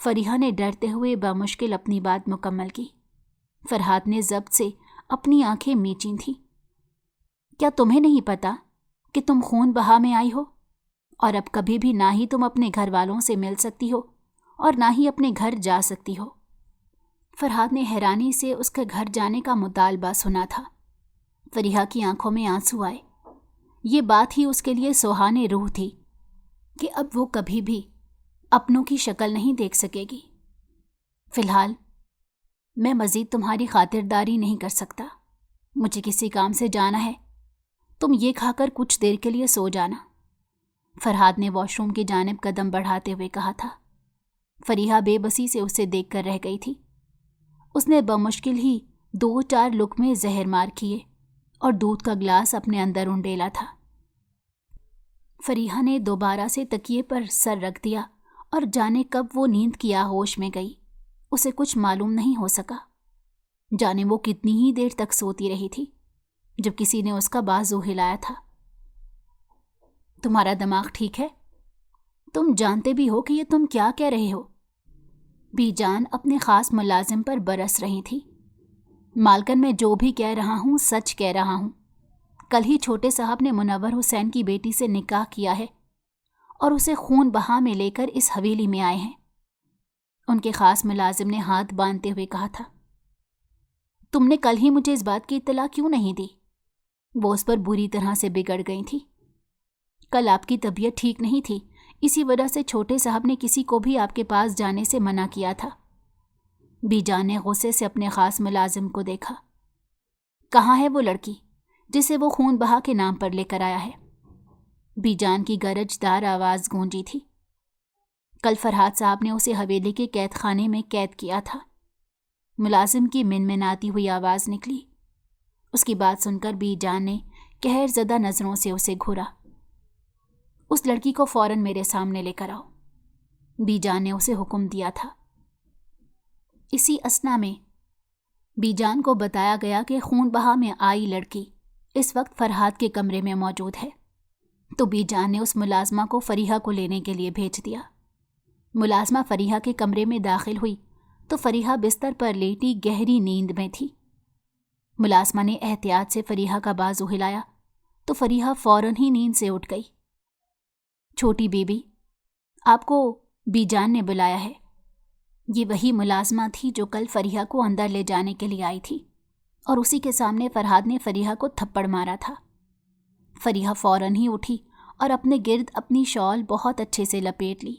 فریحہ نے ڈرتے ہوئے بامشکل اپنی بات مکمل کی۔ فرحاد نے ضبط سے اپنی آنکھیں میچی تھیں۔ کیا تمہیں نہیں پتا کہ تم خون بہا میں آئی ہو، اور اب کبھی بھی نہ ہی تم اپنے گھر والوں سے مل سکتی ہو اور نہ ہی اپنے گھر جا سکتی ہو؟ فرحاد نے حیرانی سے اس کے گھر جانے کا مطالبہ سنا تھا۔ فریحہ کی آنکھوں میں آنسو آئے۔ یہ بات ہی اس کے لیے سوہانے روح تھی کہ اب وہ کبھی بھی اپنوں کی شکل نہیں دیکھ سکے گی۔ فی الحال میں مزید تمہاری خاطرداری نہیں کر سکتا، مجھے کسی کام سے جانا ہے، تم یہ کھا کر کچھ دیر کے لیے سو جانا، فرحاد نے واش روم کی جانب قدم بڑھاتے ہوئے کہا تھا۔ فریحہ بے بسی سے اسے دیکھ کر رہ گئی تھی۔ اس نے بمشکل ہی 2-4 لقمے زہر مار کیے اور دودھ کا گلاس اپنے اندر انڈیلا تھا۔ فریحہ نے دوبارہ سے تکیے پر سر رکھ دیا اور جانے کب وہ نیند کی آغوش میں گئی، اسے کچھ معلوم نہیں ہو سکا۔ جانے وہ کتنی ہی دیر تک سوتی رہی تھی جب کسی نے اس کا بازو ہلایا تھا۔ تمہارا دماغ ٹھیک ہے؟ تم جانتے بھی ہو کہ یہ تم کیا کہہ رہے ہو؟ بی جان اپنے خاص ملازم پر برس رہی تھی۔ مالکن میں جو بھی کہہ رہا ہوں سچ کہہ رہا ہوں۔ کل ہی چھوٹے صاحب نے منور حسین کی بیٹی سے نکاح کیا ہے اور اسے خون بہا میں لے کر اس حویلی میں آئے ہیں، ان کے خاص ملازم نے ہاتھ باندھتے ہوئے کہا تھا۔ تم نے کل ہی مجھے اس بات کی اطلاع کیوں نہیں دی؟ وہ اس پر بری طرح سے بگڑ گئی تھی۔ کل آپ کی طبیعت ٹھیک نہیں تھی، اسی وجہ سے چھوٹے صاحب نے کسی کو بھی آپ کے پاس جانے سے منع کیا تھا۔ بی جان نے غصے سے اپنے خاص ملازم کو دیکھا۔ کہاں ہے وہ لڑکی جسے وہ خون بہا کے نام پر لے کر آیا ہے؟ بی جان کی گرج دار آواز گونجی تھی۔ کل فرحاد صاحب نے اسے حویلی کے قید خانے میں قید کیا تھا، ملازم کی منمناتی ہوئی آواز نکلی۔ اس کی بات سن کر بی جان نے قہر زدہ نظروں سے اسے گھورا۔ اس لڑکی کو فوراً میرے سامنے لے کر آؤ، بی جان نے اسے حکم دیا تھا۔ اسی اثنا میں بی جان کو بتایا گیا کہ خون بہا میں آئی لڑکی اس وقت فرحاد کے کمرے میں موجود ہے، تو بی جان نے اس ملازمہ کو فریحہ کو لینے کے لیے بھیج دیا۔ ملازمہ فریحہ کے کمرے میں داخل ہوئی تو فریحہ بستر پر لیٹی گہری نیند میں تھی۔ ملازمہ نے احتیاط سے فریحہ کا بازو ہلایا تو فریحہ فوراً ہی نیند سے اٹھ گئی۔ چھوٹی بی بی، آپ کو بی جان نے بلایا ہے۔ یہ وہی ملازمہ تھی جو کل فریحہ کو اندر لے جانے کے لیے آئی تھی، اور اسی کے سامنے فرحاد نے فریحہ کو تھپڑ مارا تھا۔ فریحہ فوراً ہی اٹھی اور اپنے گرد اپنی شال بہت اچھے سے لپیٹ لی۔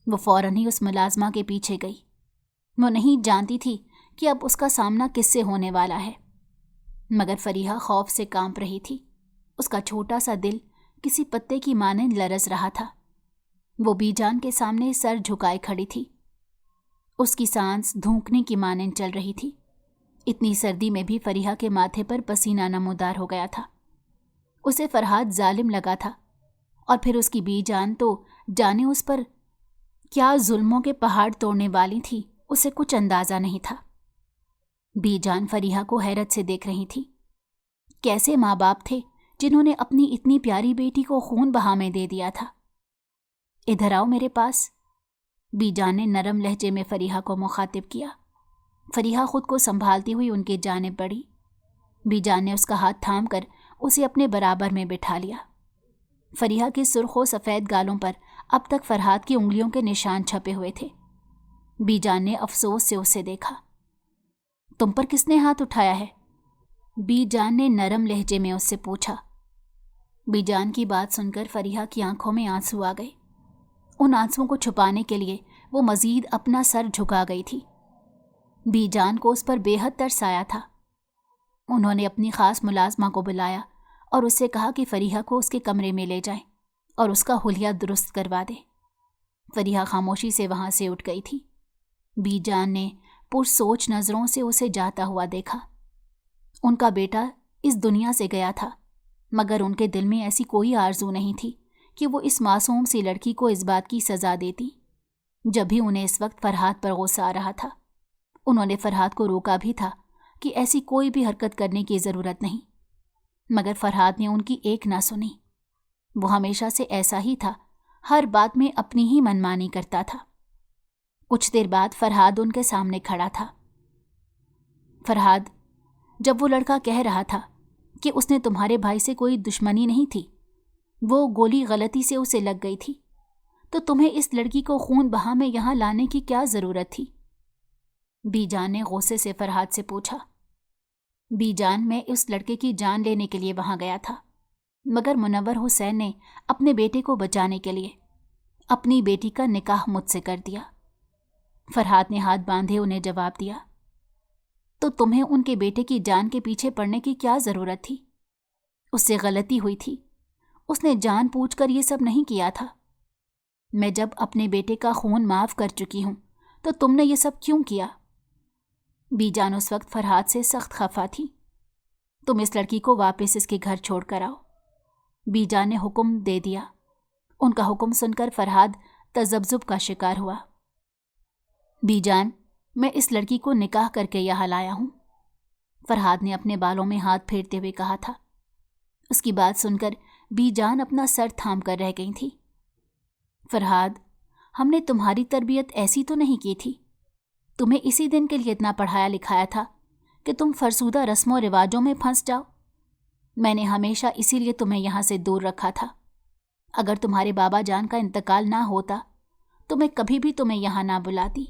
وہ فوراً ہی اس ملازمہ کے پیچھے گئی۔ وہ نہیں جانتی تھی کہ اب اس کا سامنا کس سے ہونے والا ہے، مگر فریحہ خوف سے کانپ رہی تھی۔ اس کا چھوٹا سا دل کسی پتے کی مانند لرز رہا تھا۔ وہ بی جان کے سامنے سر جھکائے کھڑی تھی۔ اس کی سانس دھونکنے کی مانند چل رہی تھی۔ اتنی سردی میں بھی فریحہ کے ماتھے پر پسینہ نمودار ہو گیا تھا۔ اسے فرحاد ظالم لگا تھا، اور پھر اس کی بی جان تو جانے اس پر کیا ظلموں کے پہاڑ توڑنے والی تھی، اسے کچھ اندازہ نہیں تھا۔ بی جان فریحہ کو حیرت سے دیکھ رہی تھی۔ کیسے ماں باپ تھے جنہوں نے اپنی اتنی پیاری بیٹی کو خون بہا میں دے دیا تھا؟ ادھر آؤ میرے پاس، بی جان نے نرم لہجے میں فریحہ کو مخاطب کیا۔ فریحہ خود کو سنبھالتی ہوئی ان کی جانب بڑھی۔ بی جان نے اس کا ہاتھ تھام کر اسے اپنے برابر میں بٹھا لیا۔ فریحہ کے سرخ و سفید گالوں پر اب تک فرحاد کی انگلیوں کے نشان چھپے ہوئے تھے۔ بی جان نے افسوس سے اسے دیکھا۔ تم پر کس نے ہاتھ اٹھایا ہے؟ بی جان نے نرم لہجے میں اس سے پوچھا۔ بی جان کی بات سن کر فریحہ کی آنکھوں میں آنسو آ گئے۔ ان آنسوؤں کو چھپانے کے لیے وہ مزید اپنا سر جھکا گئی تھی۔ بی جان کو اس پر بے حد ترس آیا تھا۔ انہوں نے اپنی خاص ملازمہ کو بلایا اور اس سے کہا کہ فریحہ کو اس کے کمرے میں لے جائیں اور اس کا حلیہ درست کروا دے۔ فریحہ خاموشی سے وہاں سے اٹھ گئی تھی۔ بی جان نے پرسوچ نظروں سے اسے جاتا ہوا دیکھا۔ ان کا بیٹا اس دنیا سے گیا تھا، مگر ان کے دل میں ایسی کوئی آرزو نہیں تھی کہ وہ اس معصوم سی لڑکی کو اس بات کی سزا دیتی۔ जब भी उन्हें इस वक्त फरहाद पर गुस्सा आ रहा था। उन्होंने फरहाद को रोका भी था कि ऐसी कोई भी हरकत करने की ज़रूरत नहीं, मगर फरहाद ने उनकी एक ना सुनी। वो हमेशा से ऐसा ही था, हर बात में अपनी ही मनमानी करता था। कुछ देर बाद फरहाद उनके सामने खड़ा था। फरहाद, जब वो लड़का कह रहा था कि उसने तुम्हारे भाई से कोई दुश्मनी नहीं थी, वो गोली गलती से उसे लग गई थी, तो तुम्हें इस लड़की को खून बहा में यहाँ लाने की क्या ज़रूरत थी? बीजान ने गुस्से से फरहाद से पूछा। बीजान, मैं उस लड़के की जान लेने के लिए वहाँ गया था, मगर मुनव्वर हुसैन ने अपने बेटे को बचाने के लिए अपनी बेटी का निकाह मुझसे कर दिया। फरहाद ने हाथ बांधे उन्हें जवाब दिया। तो तुम्हें उनके बेटे की जान के पीछे पड़ने की क्या ज़रूरत थी? उससे गलती हुई थी, उसने जानबूझकर ये सब नहीं किया था। मैं जब अपने बेटे का खून माफ़ कर चुकी हूँ तो तुमने ये सब क्यों किया? बीजान उस वक्त फरहाद से सख्त खफा थी। तुम इस लड़की को वापस इसके घर छोड़ कर आओ। बीजान ने हुक्म दे दिया। उनका हुक्म सुनकर फरहाद तजब्जुब का शिकार हुआ। बीजान, मैं इस लड़की को निकाह करके यहाँ लाया हूँ, फरहाद ने अपने बालों में हाथ फेरते हुए कहा था। उसकी बात सुनकर बीजान अपना सर थाम कर रह गई थी। फरहाद, हमने तुम्हारी तरबियत ऐसी तो नहीं की थी। तुम्हें इसी दिन के लिए इतना पढ़ाया लिखाया था कि तुम फरसूदा रस्मों रिवाजों में फंस जाओ। मैंने हमेशा इसीलिए तुम्हें यहाँ से दूर रखा था। अगर तुम्हारे बाबा जान का इंतकाल ना होता तो मैं कभी भी तुम्हें यहाँ ना बुलाती,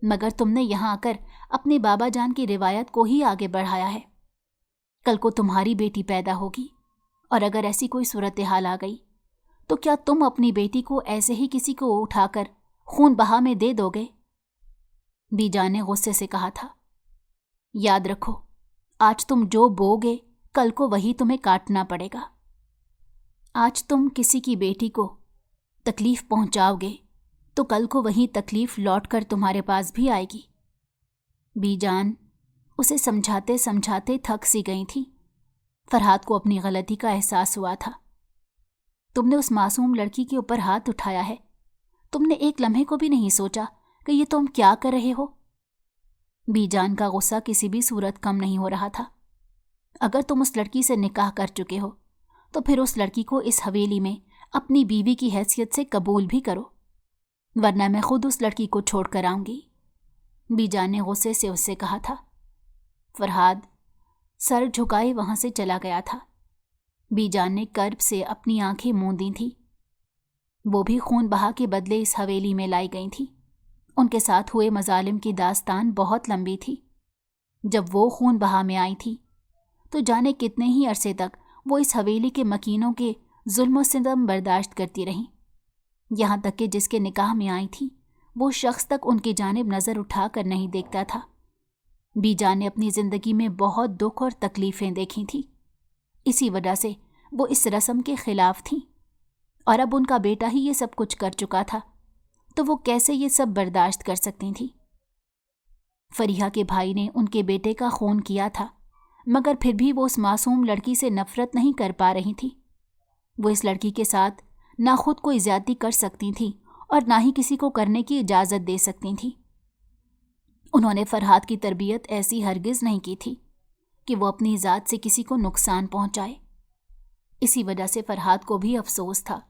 मगर तुमने यहाँ आकर अपने बाबा जान की रिवायत को ही आगे बढ़ाया है। कल को तुम्हारी बेटी पैदा होगी और अगर ऐसी कोई सूरत हाल आ गई तो क्या तुम अपनी बेटी को ऐसे ही किसी को उठाकर खून बहा में दे दोगे? बीजान ने गुस्से से कहा था। याद रखो, आज तुम जो बोगे कल को वही तुम्हें काटना पड़ेगा। आज तुम किसी की बेटी को तकलीफ पहुंचाओगे तो कल को वही तकलीफ लौटकर तुम्हारे पास भी आएगी। बीजान उसे समझाते समझाते थक सी गई थी। फरहाद को अपनी गलती का एहसास हुआ था। तुमने उस मासूम लड़की के ऊपर हाथ उठाया है। तुमने एक लम्हे को भी नहीं सोचा कि ये तुम क्या कर रहे हो। बीजान का गुस्सा किसी भी सूरत कम नहीं हो रहा था। अगर तुम उस लड़की से निकाह कर चुके हो तो फिर उस लड़की को इस हवेली में अपनी बीवी की हैसियत से कबूल भी करो, वरना मैं खुद उस लड़की को छोड़ कर आऊंगी, बीजान ने गुस्से से उससे कहा था। फरहाद सर झुकाए वहां से चला गया था। बीजान ने कर्ब से अपनी आंखें मूंदी थी। वो भी खून बहा के बदले इस हवेली में लाई गई थी। उनके साथ हुए मजालिम की दास्तान बहुत लंबी थी। जब वो खून बहा में आई थी तो जाने कितने ही अरसे तक वो इस हवेली के मकीनों के जुल्म सितम बर्दाश्त करती रहीं, यहाँ तक कि जिसके निकाह में आई थी वो शख्स तक उनकी जानिब नज़र उठा कर नहीं देखता था। बीजान ने अपनी ज़िंदगी में बहुत दुख और तकलीफ़ें देखी थी। इसी वजह से वो इस रस्म के ख़िलाफ़ थी, और अब उनका बेटा ही ये सब कुछ कर चुका था तो वो कैसे ये सब बर्दाश्त कर सकती थी। फरीहा के भाई ने उनके बेटे का खून किया था, मगर फिर भी वो उस मासूम लड़की से नफ़रत नहीं कर पा रही थी। वो इस लड़की के साथ ना खुद कोई ज़्यादती कर सकती थी और ना ही किसी को करने की इजाज़त दे सकती थी। उन्होंने फरहाद की तरबियत ऐसी हरगिज़ नहीं की थी कि वो अपनी ज़ात से किसी को नुकसान पहुंचाए। इसी वजह से फरहाद को भी अफसोस था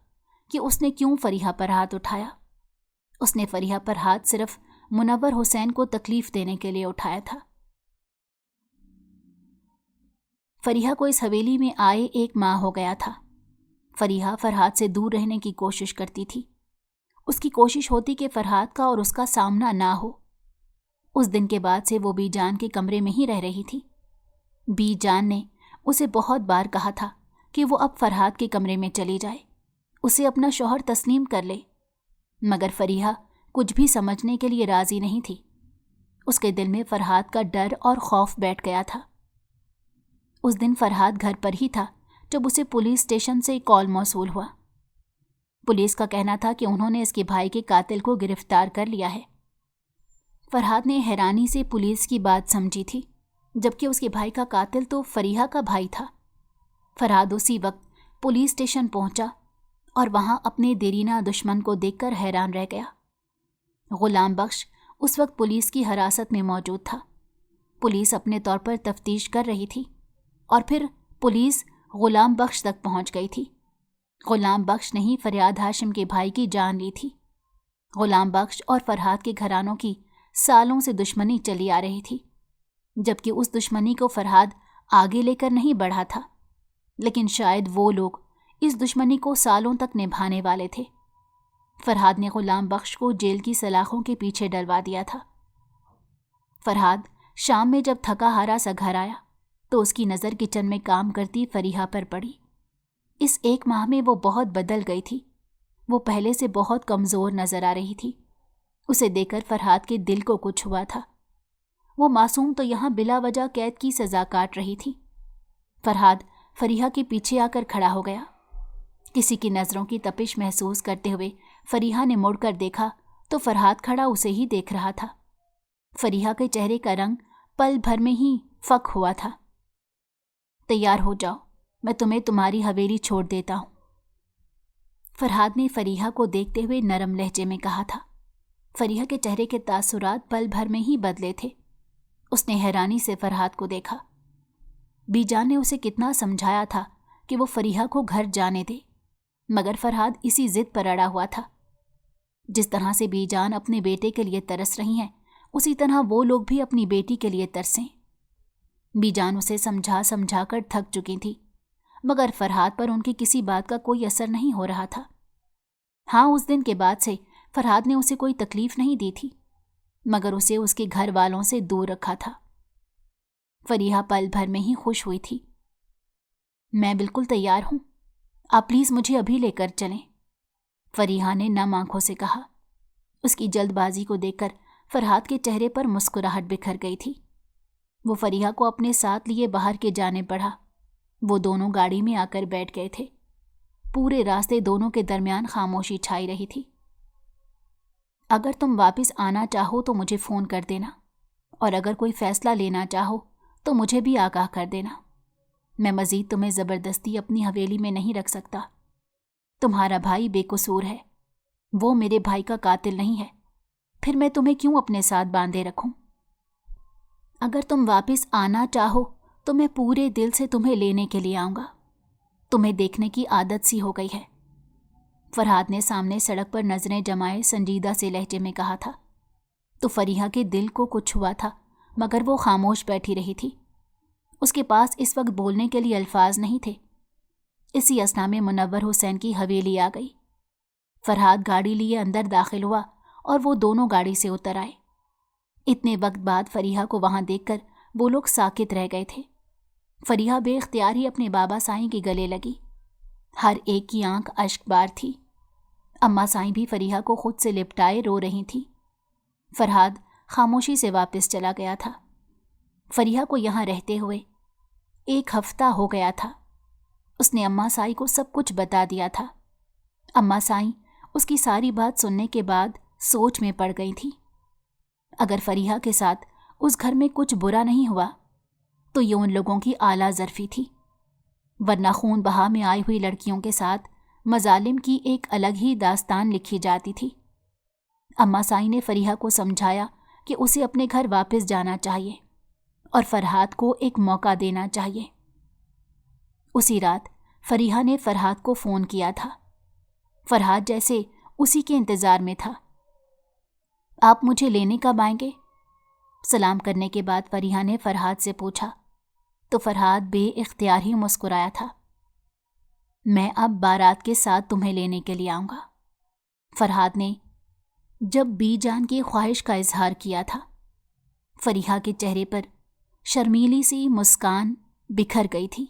कि उसने क्यों फरीहा पर हाथ उठाया। उसने फरीहा पर हाथ सिर्फ मुनव्वर हुसैन को तकलीफ़ देने के लिए उठाया था। फरीहा को इस हवेली में आए 1 माह हो गया था। फरीहा फरहाद से दूर रहने की कोशिश करती थी। उसकी कोशिश होती कि फरहाद का और उसका सामना ना हो। उस दिन के बाद से वो बीजान के कमरे में ही रह रही थी। बीजान ने उसे बहुत बार कहा था कि वो अब फरहाद के कमरे में चली जाए, उसे अपना शौहर तस्लीम कर ले, मगर फरीहा कुछ भी समझने के लिए राज़ी नहीं थी। उसके दिल में फरहाद का डर और खौफ बैठ गया था। उस दिन फरहाद घर पर ही था जब उसे पुलिस स्टेशन से कॉल मौसूल हुआ। पुलिस का कहना था कि उन्होंने इसके भाई के कातिल को गिरफ्तार कर लिया है। फरहाद ने हैरानी से पुलिस की बात समझी थी, जबकि उसके भाई का कातिल तो फरीहा का भाई था। फरहाद उसी वक्त पुलिस स्टेशन पहुंचा और वहां अपने देरीना दुश्मन को देखकर हैरान रह गया। غلام بخش اس وقت پولیس کی حراست میں موجود تھا۔ پولیس اپنے طور پر تفتیش کر رہی تھی اور پھر پولیس غلام بخش تک پہنچ گئی تھی۔ غلام بخش نے ہی فریاد ہاشم کے بھائی کی جان لی تھی۔ غلام بخش اور فرحاد کے گھرانوں کی سالوں سے دشمنی چلی آ رہی تھی، جبکہ اس دشمنی کو فرحاد آگے لے کر نہیں بڑھا تھا، لیکن شاید وہ لوگ اس دشمنی کو سالوں تک نبھانے والے تھے۔ فرحاد نے غلام بخش کو جیل کی سلاخوں کے پیچھے ڈلوا دیا تھا۔ فرحاد شام میں جب تھکا ہارا سا گھر آیا تو اس کی نظر کچن میں کام کرتی فریحہ پر پڑی۔ اس 1 ماہ میں وہ بہت بدل گئی تھی۔ وہ پہلے سے بہت کمزور نظر آ رہی تھی۔ اسے دیکھ کر فرحاد کے دل کو کچھ ہوا تھا۔ وہ معصوم تو یہاں بلا وجہ قید کی سزا کاٹ رہی تھی۔ فرحاد فریحہ کے پیچھے آ کر کھڑا ہو گیا۔ کسی کی نظروں کی تپش محسوس کرتے ہوئے فریحہ نے مڑ کر دیکھا تو فرحاد کھڑا اسے ہی دیکھ رہا تھا۔ فریحہ کے چہرے کا رنگ پل بھر میں ہی فک ہوا تھا۔ تیار ہو جاؤ، میں تمہیں تمہاری حویلی چھوڑ دیتا ہوں، فرحاد نے فریحہ کو دیکھتے ہوئے نرم لہجے میں کہا تھا۔ فریحہ کے چہرے کے تاثرات پل بھر میں ہی بدلے تھے۔ اس نے حیرانی سے فرحاد کو دیکھا۔ بی جان نے اسے کتنا سمجھایا تھا کہ وہ فریحہ کو گھر جانے دے، مگر فرحاد اسی ضد پر اڑا ہوا تھا۔ جس طرح سے بی جان اپنے بیٹے کے لیے ترس رہی ہیں، اسی طرح وہ لوگ بھی اپنی بیٹی کے لیے ترسیں۔ بی جان اسے سمجھا سمجھا کر تھک چکی تھی، مگر فرحاد پر ان کی کسی بات کا کوئی اثر نہیں ہو رہا تھا۔ ہاں، اس دن کے بعد سے فرحاد نے اسے کوئی تکلیف نہیں دی تھی، مگر اسے اس کے گھر والوں سے دور رکھا تھا۔ فریحہ پل بھر میں ہی خوش ہوئی تھی۔ میں بالکل تیار ہوں، آپ پلیز مجھے ابھی لے کر چلیں، فریحہ نے نم آنکھوں سے کہا۔ اس کی جلد بازی کو دیکھ کر فرحاد کے چہرے پر مسکراہٹ بکھر گئی تھی۔ وہ فریحہ کو اپنے ساتھ لیے باہر کے جانے بڑھا۔ وہ دونوں گاڑی میں آ کر بیٹھ گئے تھے۔ پورے راستے دونوں کے درمیان خاموشی چھائی رہی تھی۔ اگر تم واپس آنا چاہو تو مجھے فون کر دینا، اور اگر کوئی فیصلہ لینا چاہو تو مجھے بھی آگاہ کر دینا۔ میں مزید تمہیں زبردستی اپنی حویلی میں نہیں رکھ سکتا۔ تمہارا بھائی بے قصور ہے، وہ میرے بھائی کا قاتل نہیں ہے، پھر میں تمہیں کیوں اپنے ساتھ باندھے رکھوں؟ اگر تم واپس آنا چاہو تو میں پورے دل سے تمہیں لینے کے لیے آؤں گا۔ تمہیں دیکھنے کی عادت سی ہو گئی ہے، فرحاد نے سامنے سڑک پر نظریں جمائے سنجیدہ سے لہجے میں کہا تھا۔ تو فریحہ کے دل کو کچھ ہوا تھا، مگر وہ خاموش بیٹھی رہی تھی۔ اس کے پاس اس وقت بولنے کے لیے الفاظ نہیں تھے۔ اسی اثنا میں منور حسین کی حویلی آ گئی۔ فرحاد گاڑی لیے اندر داخل ہوا اور وہ دونوں گاڑی سے اتر آئے۔ اتنے وقت بعد فریحہ کو وہاں دیکھ کر وہ لوگ ساکت رہ گئے تھے۔ فریحہ بے اختیار ہی اپنے بابا سائیں کے گلے لگی۔ ہر ایک کی آنکھ اشک بار تھی۔ اماں سائیں بھی فریحہ کو خود سے لپٹائے رو رہی تھی۔ فرحاد خاموشی سے واپس چلا گیا تھا۔ فریحہ کو یہاں رہتے ہوئے 1 ہفتہ ہو گیا تھا۔ اس نے اماں سائیں کو سب کچھ بتا دیا تھا۔ اماں سائیں اس کی ساری بات سننے کے بعد سوچ میں پڑ گئی تھی۔ اگر فریحہ کے ساتھ اس گھر میں کچھ برا نہیں ہوا تو یہ ان لوگوں کی اعلیٰ ظرفی تھی، ورنہ خون بہا میں آئی ہوئی لڑکیوں کے ساتھ مظالم کی ایک الگ ہی داستان لکھی جاتی تھی۔ اماں سائیں نے فریحہ کو سمجھایا کہ اسے اپنے گھر واپس جانا چاہیے اور فرحاد کو ایک موقع دینا چاہیے۔ اسی رات فریحہ نے فرحاد کو فون کیا تھا۔ فرحاد جیسے اسی کے انتظار میں تھا۔ آپ مجھے لینے کب آئیں گے؟ سلام کرنے کے بعد فریحہ نے فرحاد سے پوچھا تو فرحاد بے اختیار ہی مسکرایا تھا۔ میں اب بارات کے ساتھ تمہیں لینے کے لیے آؤں گا، فرحاد نے جب بی جان کی خواہش کا اظہار کیا تھا۔ فریحہ کے چہرے پر شرمیلی سی مسکان بکھر گئی تھی۔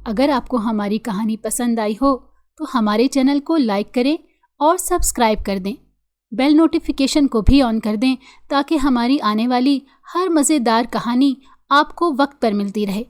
اگر آپ کو ہماری کہانی پسند آئی ہو تو ہمارے چینل کو لائک کریں اور سبسکرائب کر دیں۔ بیل نوٹیفیکیشن کو بھی آن کر دیں تاکہ ہماری آنے والی ہر مزیدار کہانی آپ کو وقت پر ملتی رہے۔